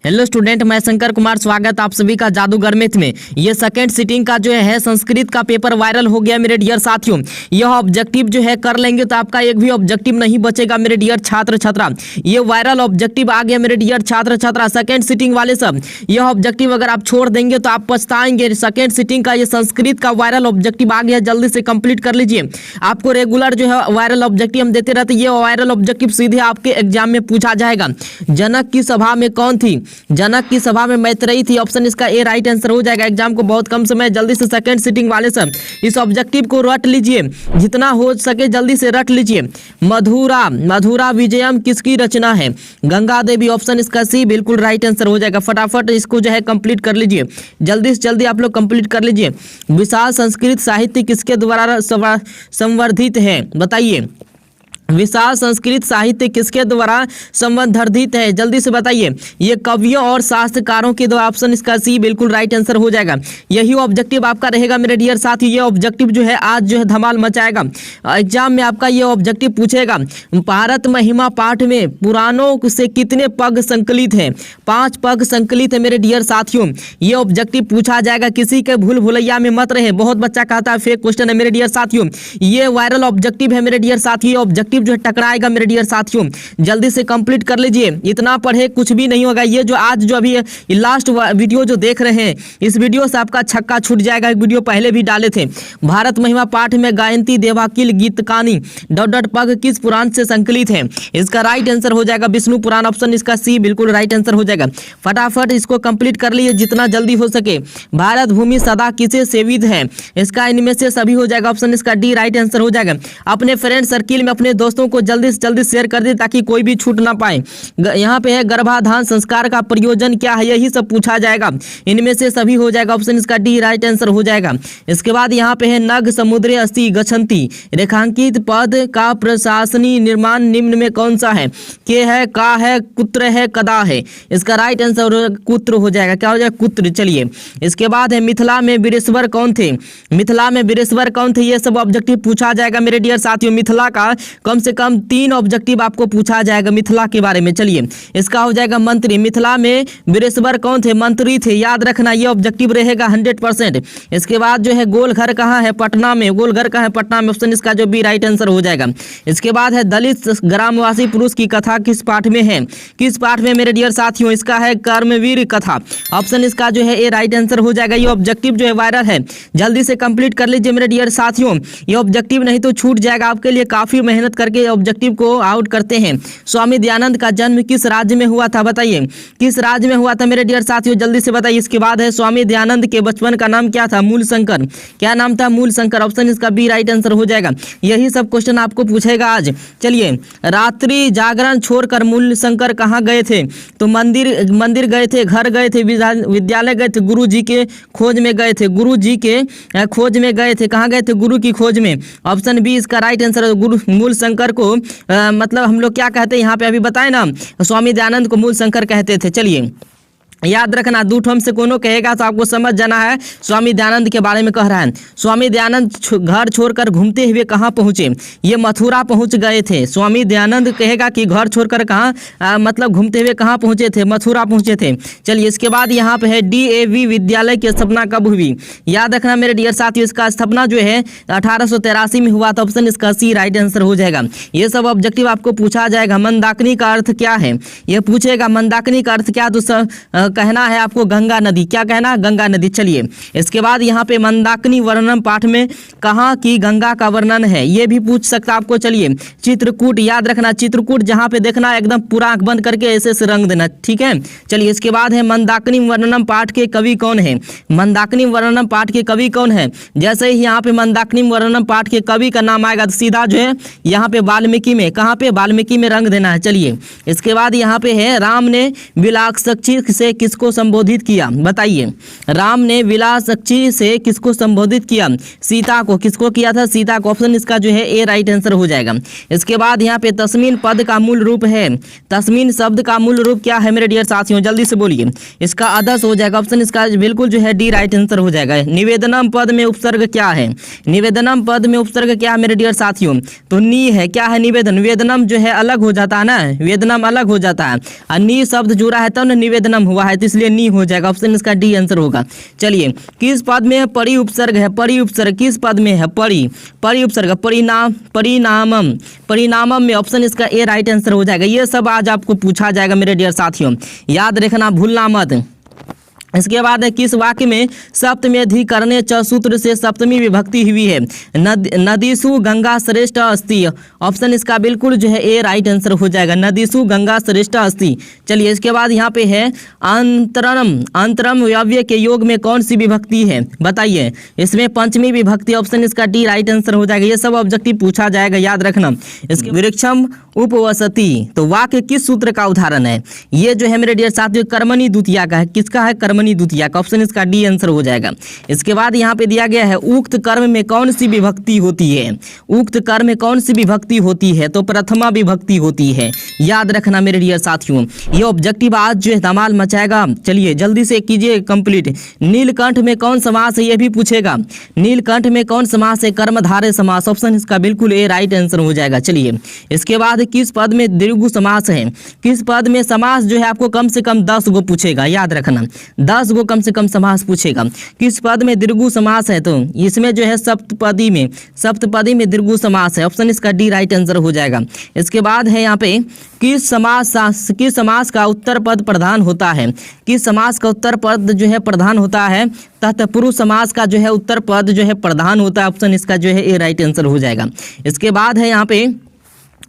Hello student, मैं शंकर कुमार, स्वागत आप सभी का जादूगर मैथ में। ये सेकंड सिटिंग का जो है संस्कृत का पेपर वायरल हो गया मेरे डियर साथियों। यह ऑब्जेक्टिव जो है कर लेंगे तो आपका एक भी ऑब्जेक्टिव नहीं बचेगा मेरे डियर छात्र छात्रा। ये वायरल ऑब्जेक्टिव आ गया मेरे डियर छात्र छात्रा, सेकंड सिटिंग वाले सब। यह ऑब्जेक्टिव अगर आप छोड़ देंगे तो आप पछताएंगे। सेकंड सिटिंग का ये संस्कृत का वायरल ऑब्जेक्टिव आ गया, जल्दी से कंप्लीट कर लीजिए। आपको रेगुलर जो है वायरल ऑब्जेक्टिव हम देते रहते, ये वायरल ऑब्जेक्टिव सीधे आपके एग्जाम में पूछा जाएगा। जनक की सभा में कौन थी? जनक की सभा में मैत्रेयी थी। ऑप्शन इसका ए राइट आंसर हो जाएगा। एग्जाम को बहुत कम समय, जल्दी से सेकंड सिटिंग वाले सब इस ऑब्जेक्टिव को रट लीजिए, जितना हो सके जल्दी से रट लीजिए। मधुरा विजयम किसकी रचना है? गंगा देवी। ऑप्शन इसका सी बिल्कुल राइट आंसर हो जाएगा। फटाफट इसको जो है कंप्लीट कर लीजिए, जल्दी से जल्दी आप लोग कंप्लीट कर लीजिए। विशाल संस्कृत साहित्य किसके द्वारा संवर्धित है? बताइए, विशाल संस्कृत साहित्य किसके द्वारा संवर्धित है? जल्दी से बताइए। ये कवियों और शास्त्रकारों के द्वारा। ऑप्शन इसका सी बिल्कुल राइट आंसर हो जाएगा। यही ऑब्जेक्टिव आपका रहेगा मेरे डियर साथी। ये ऑब्जेक्टिव जो है आज जो है धमाल मचाएगा। एग्जाम में आपका ये ऑब्जेक्टिव पूछेगा। भारत महिमा पाठ में पुराणों से कितने पग संकलित हैं? 5 पग संकलित है मेरे डियर साथियों। ये ऑब्जेक्टिव पूछा जाएगा, किसी के भूल भुलैया में मत रहे। बहुत बच्चा कहता है फेक क्वेश्चन है मेरे डियर साथियों। ये वायरल ऑब्जेक्टिव है मेरे डियर साथियों। ऑब्जेक्टिव जो है टकराएगा मेरे डियर साथियों, जल्दी से कंप्लीट कर लीजिए। इतना पढ़े कुछ भी नहीं होगा। ये जो आज जो अभी लास्ट वीडियो जो देख रहे हैं, इस वीडियो से आपका छक्का छूट जाएगा। एक वीडियो पहले भी डाले थे। भारत महिमा पाठ में गायंती देवाकिल गीतकानी पग किस पुराण से संकलित है? इसका राइट आंसर हो जाएगा विष्णु पुराण। ऑप्शन इसका सी बिल्कुल राइट आंसर हो जाएगा। फटाफट इसको कंप्लीट कर लीजिए जितना जल्दी हो सके। भारत भूमि सदा किसे सेवित है? इसका इनमें से सभी हो जाएगा। ऑप्शन इसका डी राइट आंसर हो जाएगा। अपने फ्रेंड सर्किल में अपने दोस्तों को जल्दी से जल्दी शेयर कर दे ताकि कोई भी छूट ना पाए। यहाँ पे है गर्भाधान संस्कार का प्रयोजन क्या है? यही सब पूछा जाएगा। इनमें से सभी हो जाएगा। ऑप्शन इसका डी राइट आंसर हो जाएगा। इसके बाद यहाँ पे है नग समुद्रे अस्ति गच्छन्ति रेखांकित पद का प्रशासनिक निर्माण निम्न में कौन सा है? के है, का है, कुत्र है, कदा है? इसका राइट आंसर कुत्र हो जाएगा। क्या हो जाएगा? कुत्र। चलिए, इसके बाद है मिथिला में वीरेश्वर कौन थे? मिथिला में वीरेश्वर कौन थे? ये सब ऑब्जेक्टिव पूछा जाएगा मेरे डियर साथियों। मिथिला का कम से कम 3 ऑब्जेक्टिव आपको पूछा जाएगा मिथिला के बारे में। चलिए, इसका हो जाएगा मंत्री। मिथिला में वीरेश्वर कौन थे? मंत्री थे। याद रखना, ये ऑब्जेक्टिव रहेगा 100%। इसके बाद जो है गोलघर कहाँ है? पटना में। गोलघर कहाँ है? पटना में। ऑप्शन इसका जो भी राइट आंसर हो जाएगा। इसके बाद है दलित ग्रामवासी पुरुष की कथा किस पाठ में है? किस पाठ में मेरे डियर साथियों? इसका है कर्मवीर कथा। ऑप्शन इसका जो है ए राइट आंसर हो जाएगा। ये ऑब्जेक्टिव जो है वायरल है, जल्दी से कंप्लीट कर लीजिए मेरे डियर साथियों। ये ऑब्जेक्टिव नहीं तो छूट जाएगा आपके लिए। काफी मेहनत करके ऑब्जेक्टिव को आउट करते हैं। स्वामी दयानंद का जन्म किस राज्य में हुआ था? बताइए, किस राज्य में हुआ था मेरे डियर साथियों? जल्दी से बताइए। इसके बाद है स्वामी दयानंद के बचपन का नाम क्या था? मूल शंकर। क्या नाम था? मूल शंकर। ऑप्शन इसका बी राइट आंसर हो जाएगा। यही सब क्वेश्चन आपको पूछेगा आज। चलिए, रात्रि जागरण छोड़कर मूल शंकर कहाँ गए थे? तो मंदिर गए थे, घर गए थे, विद्यालय गए थे, गुरु जी के खोज में गए थे। गुरु जी के खोज में गए थे। कहाँ गए थे? गुरु की खोज में। ऑप्शन बी इसका राइट आंसर है। गुरु मूल शंकर को मतलब हम लोग क्या कहते हैं यहाँ पे अभी बताए ना, स्वामी दयानंद को मूल शंकर कहते थे। चलिए, याद रखना, दूठम से कोनो कहेगा तो आपको समझ जाना है स्वामी दयानंद के बारे में कह रहा है। स्वामी दयानंद घर छोड़कर घूमते हुए कहाँ पहुँचे? ये मथुरा पहुँच गए थे। स्वामी दयानंद कहेगा कि घर छोड़कर कहाँ मतलब घूमते हुए कहाँ पहुँचे थे? मथुरा पहुँचे थे। चलिए, इसके बाद यहाँ पे है DAV विद्यालय की स्थापना कब हुई? याद रखना मेरे डियर साथियों, इसका स्थापना जो है 1883 में हुआ था। ऑप्शन इसका सी राइट आंसर हो जाएगा। ये सब ऑब्जेक्टिव आपको पूछा जाएगा। मंदाकिनी का अर्थ क्या है? ये पूछेगा मंदाकिनी का अर्थ क्या? तो कहना है आपको गंगा नदी। क्या कहना? गंगा नदी। चलिए, इसके बाद यहाँ पे मंदाकिनी वर्णन पाठ में कहाँ की गंगा का वर्णन है? ये भी पूछ सकता आपको। चलिए, चित्रकूट। याद रखना, चित्रकूट जहाँ पे देखना एकदम पूरा आंख बंद करके ऐसे से रंग देना। ठीक है। चलिए, इसके बाद है मंदाकिनी वर्णनम पाठ के कवि कौन है? मंदाकिनी वर्णनम पाठ के कवि कौन है? जैसे ही यहाँ पे मंदाकिनी वर्णनम पाठ के कवि का नाम आएगा तो सीधा जो है यहाँ पे वाल्मीकि में, कहाँ पे? वाल्मीकि में रंग देना है। चलिए, इसके बाद यहाँ पे है राम ने बिलाक्षी से किसको संबोधित किया, बताइए। राम ने विलासक्षी से किसको संबोधित किया, सीता को। किसको किया था, सीता को। ऑप्शन इसका जो है ए राइट आंसर हो जाएगा। इसके बाद यहाँ पे तस्मीन पद का मूल रूप है, तस्मीन शब्द का मूल रूप क्या है मेरे डियर साथियों, जल्दी से बोलिए। इसका आदर्श हो जाएगा। ऑप्शन इसका बिल्कुल जो है डी राइट आंसर हो जाएगा। निवेदनम पद में उपसर्ग क्या है, निवेदनम पद में उपसर्ग क्या है मेरे डियर साथियों, तो नी है। क्या है, निवेदन। वेदनम जो है अलग हो जाता है ना, वेदनम अलग हो जाता है, और नी शब्द जुड़ा है तब ना निवेदनम हुआ है, तो इसलिए नी हो जाएगा। ऑप्शन इसका डी आंसर होगा। चलिए, किस पद में परि उपसर्ग है, परि उपसर्ग किस पद में है, परि, परि उपसर्ग, परिणाम, परिणामम, परिणामम में। ऑप्शन इसका ए राइट आंसर हो जाएगा। ये सब आज आपको पूछा जाएगा मेरे डियर साथियों, याद रखना, भूलना मत। इसके बाद है किस वाक्य में सप्तमी अधिकरणे च सूत्र से सप्तमी विभक्ति हुई है, नदीसु गंगा श्रेष्ठ अस्ति। ऑप्शन इसका बिल्कुल जो है ए राइट आंसर हो जाएगा, नदीसु गंगा श्रेष्ठ अस्ति। चलिए, इसके बाद यहाँ पे है अंतरम, अंतरम व्यव्य के योग में कौन सी विभक्ति है, बताइए। इसमें पंचमी विभक्ति। ऑप्शन इसका डी राइट आंसर हो जाएगा। ये सब ऑब्जेक्टिव पूछा जाएगा, याद रखना। इसके वृक्षम उपवसति, तो वाक्य किस सूत्र का उदाहरण है, ये जो है मेरे डियर साथियों कर्मणि द्वितीया का है। किसका है, कर्मणि द्वितीया का। ऑप्शन इसका डी आंसर हो जाएगा। इसके बाद यहाँ पे दिया गया है उक्त कर्म में कौन सी विभक्ति होती है, उक्त कर्म में कौन सी विभक्ति होती है, तो प्रथमा विभक्ति होती है, याद रखना मेरे डियर साथियों। ये ऑब्जेक्टिव आज जो है धमाल मचाएगा। चलिए जल्दी से कीजिए कंप्लीट। नीलकंठ में कौन समास है, ये भी पूछेगा। नीलकंठ में कौन समास है, कर्मधारय समास। ऑप्शन इसका बिल्कुल ए राइट आंसर हो जाएगा। चलिए, इसके बाद किस पद में दीर्घ समास है, किस पद में समास जो है आपको कम से कम 10 गो पूछेगा, याद रखना, 10 गो कम से कम समास पूछेगा। किस पद में दीर्घ समास है, तो इसमें जो है सप्तपदी में, सप्तपदी में दीर्घ समास है। ऑप्शन इसका डी राइट आंसर हो जाएगा। इसके बाद है यहाँ पे किस समास का उत्तर पद प्रधान होता है, किस समास का उत्तर पद जो है प्रधान होता है, तत्पुरुष समास का जो है उत्तर पद जो है प्रधान होता है। ऑप्शन इसका जो है ए राइट आंसर हो जाएगा। इसके बाद है यहाँ पे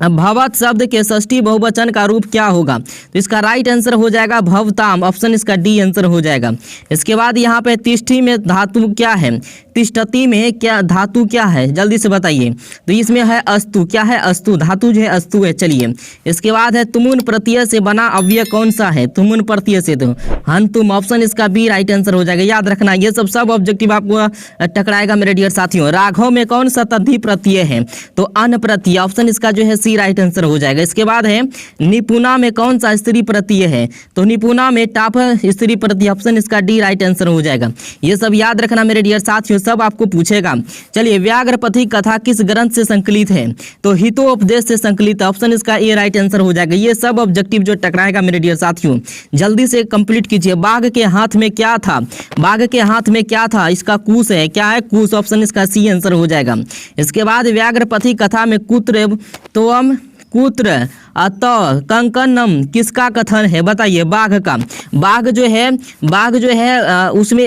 भवत शब्द के षष्ठी बहुवचन का रूप क्या होगा, तो इसका राइट आंसर हो जाएगा भवताम। ऑप्शन इसका डी आंसर हो जाएगा। इसके बाद यहाँ पे तिष्ठी में धातु क्या है, तिष्ठति में क्या धातु क्या है, जल्दी से बताइए। तो इसमें है अस्तु। क्या है, अस्तु, धातु जो है अस्तु है। चलिए, इसके बाद है तुमुन प्रत्यय से बना अव्यय कौन सा है, तुमुन प्रत्यय से, तो हंतुम। ऑप्शन इसका बी राइट आंसर हो जाएगा, याद रखना। ये सब ऑब्जेक्टिव आपको टकराएगा मेरे डियर साथियों। राघव में कौन सा तद्धि प्रत्यय है, तो अन प्रत्यय। ऑप्शन इसका जो है सी राइट आंसर हो जाएगा। इसके बाद है निपुणा में कौन सा स्त्री प्रत्यय है, तो निपुणा में टाप स्त्री प्रत्यय। ऑप्शन इसका डी राइट आंसर हो जाएगा। ये सब याद रखना मेरे डियर साथियों, सब आपको पूछेगा। चलिए, व्याघ्रपथी कथा किस ग्रंथ से संकलित है, तो हितोपदेश से संकलित। ऑप्शन इसका ए राइट आंसर हो जाएगा। ये सब ऑब्जेक्टिव जो टकराएगा मेरे डियर साथियों, जल्दी से कंप्लीट कीजिए। बाघ के हाथ में क्या था, बाघ के हाथ में क्या था, इसका कुश है। क्या है, कुश। ऑप्शन इसका सी आंसर हो जाएगा। इसके बाद व्याघ्रपथी कथा में कुत्र तोम कुत्र अत कंकनम किसका कथन है, बताइए। बाघ का। बाघ जो है उसमें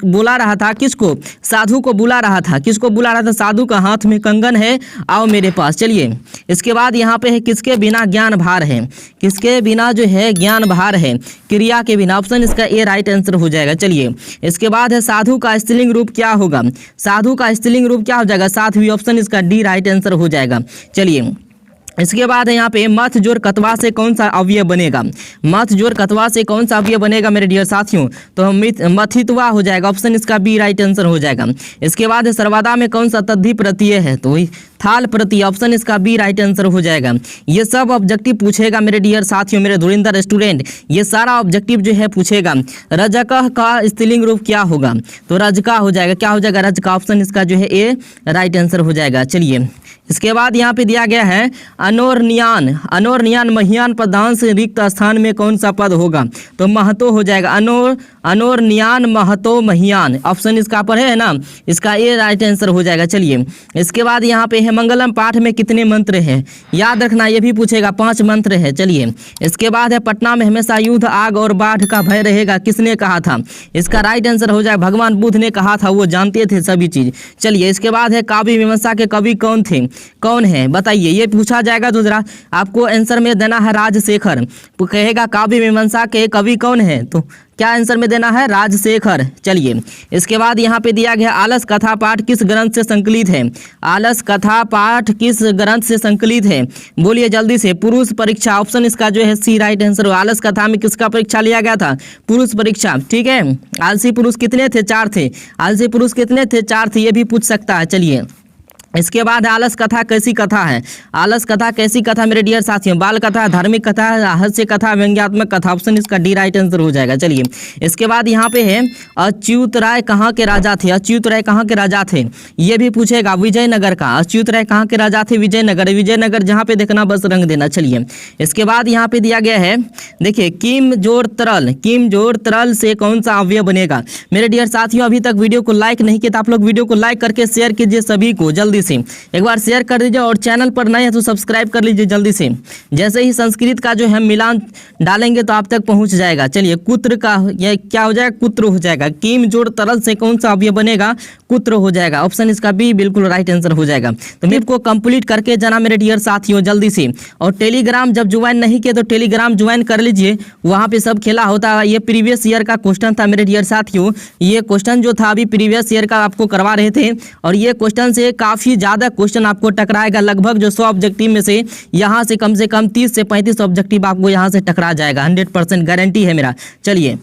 बुला रहा था किसको, साधु को बुला रहा था। किसको बुला रहा था, साधु का हाथ में कंगन है, आओ मेरे पास। चलिए, इसके बाद यहाँ पे है किसके बिना ज्ञान भार है, किसके बिना जो है ज्ञान भार है, क्रिया के बिना। ऑप्शन इसका ए राइट आंसर हो जाएगा। चलिए, इसके बाद है साधु का स्त्रीलिंग रूप क्या होगा, साधु का स्त्रीलिंग रूप क्या हो जाएगा, साध्वी। ऑप्शन इसका डी राइट आंसर हो जाएगा। चलिए, इसके बाद है यहाँ पे मथ जोड़ कतवा से कौन सा अवयव बनेगा, मथ जोड़ कतवा से कौन सा अवयव बनेगा मेरे डियर साथियों, तो मथित्वा हो जाएगा। ऑप्शन इसका बी राइट आंसर हो जाएगा। इसके बाद है सर्वदा में कौन सा तद्धि प्रत्यय है, तो थाल प्रत्यय। ऑप्शन इसका बी राइट आंसर हो जाएगा। ये सब ऑब्जेक्टिव पूछेगा मेरे डियर साथियों, मेरे धुरिंदर स्टूडेंट, ये सारा ऑब्जेक्टिव जो है पूछेगा। रजक का स्त्रीलिंग रूप क्या होगा, तो रजका हो जाएगा। क्या हो जाएगा, रजका। ऑप्शन इसका जो है ए राइट आंसर हो जाएगा। चलिए, इसके बाद यहाँ पे दिया गया है अनोरनियान, अनोरनियान महियान पदांश से रिक्त स्थान में कौन सा पद होगा, तो महतो हो जाएगा। अनोरनियान महतो महियान। ऑप्शन इसका पर है ना, इसका ए राइट आंसर हो जाएगा। चलिए, इसके बाद यहाँ पे है मंगलम पाठ में कितने मंत्र हैं, याद रखना, ये भी पूछेगा, 5 मंत्र है। चलिए, इसके बाद है पटना में हमेशा युद्ध आग और बाढ़ का भय रहेगा, किसने कहा था, इसका राइट आंसर हो जाएगा भगवान बुद्ध ने कहा था, वो जानते थे सभी चीज। चलिए, इसके बाद है काव्य मीमांसा के कवि कौन थे, कौन है, बताइए। ये पूछा जाएगा दूसरा, आपको आंसर में देना है राजशेखर। तो कहेगा काव्य मीमांसा के कवि कौन है, तो क्या आंसर में देना है राजशेखर। चलिए इसके बाद यहाँ पे दिया गया आलस कथा पाठ किस ग्रंथ से संकलित है। आलस कथा पाठ किस ग्रंथ से संकलित है, बोलिए जल्दी से। पुरुष परीक्षा, ऑप्शन इसका जो है सी राइट आंसर। आलस कथा में किसका परीक्षा लिया गया था, पुरुष परीक्षा, ठीक है। आलसी पुरुष कितने थे, 4 थे। आलसी पुरुष कितने थे, 4 थे, ये भी पूछ सकता है। चलिए इसके बाद आलस कथा कैसी कथा है। आलस कथा कैसी कथा मेरे डियर साथियों, बाल कथा, धार्मिक कथा, हास्य कथा, व्यंग्यात्मक कथा, ऑप्शन इसका डी राइट आंसर हो जाएगा। चलिए इसके बाद यहाँ पे है अच्युत राय कहाँ के राजा थे। अच्युत राय कहाँ के राजा थे, ये भी पूछेगा, विजयनगर का। अच्युत राय कहाँ के राजा थे, विजयनगर। विजयनगर जहाँ पे देखना बस रंग देना। चलिए इसके बाद यहाँ पे दिया गया है, देखिए किम जोड़ तरल, किम जोड़ तरल से कौन सा अवयव बनेगा। मेरे डियर साथियों अभी तक वीडियो को लाइक नहीं किया तो आप लोग वीडियो को लाइक करके शेयर कीजिए सभी को जल्दी से, एक बार शेयर कर दीजिए और चैनल पर नए हैं तो सब्सक्राइब कर लीजिए जल्दी से। जैसे ही संस्कृत का जो है मिलान डालेंगे तो आप तक पहुंच जाएगा। चलिए कुत्र का ये क्या हो जाएगा, कुत्र हो जाएगा। किम जोड़ तरल से कौन सा अवयव बनेगा, कुत्र हो जाएगा। ऑप्शन इसका बी बिल्कुल राइट आंसर हो जाएगा। तो मैं आपको कंप्लीट करके जाना मेरे डियर साथियों जल्दी से। और टेलीग्राम जब ज्वाइन नहीं किए तो टेलीग्राम ज्वाइन कर लीजिए, वहाँ पे सब खेला होता है। ये प्रीवियस ईयर का क्वेश्चन था मेरे डियर साथियों। ये क्वेश्चन जो था अभी प्रीवियस ईयर का आपको करवा रहे थे और ये क्वेश्चन से काफ़ी ज़्यादा क्वेश्चन आपको टकराएगा। लगभग जो 100 ऑब्जेक्टिव में से यहाँ से कम 30 से 35 ऑब्जेक्टिव आपको यहाँ से टकरा जाएगा। 100% गारंटी है मेरा। चलिए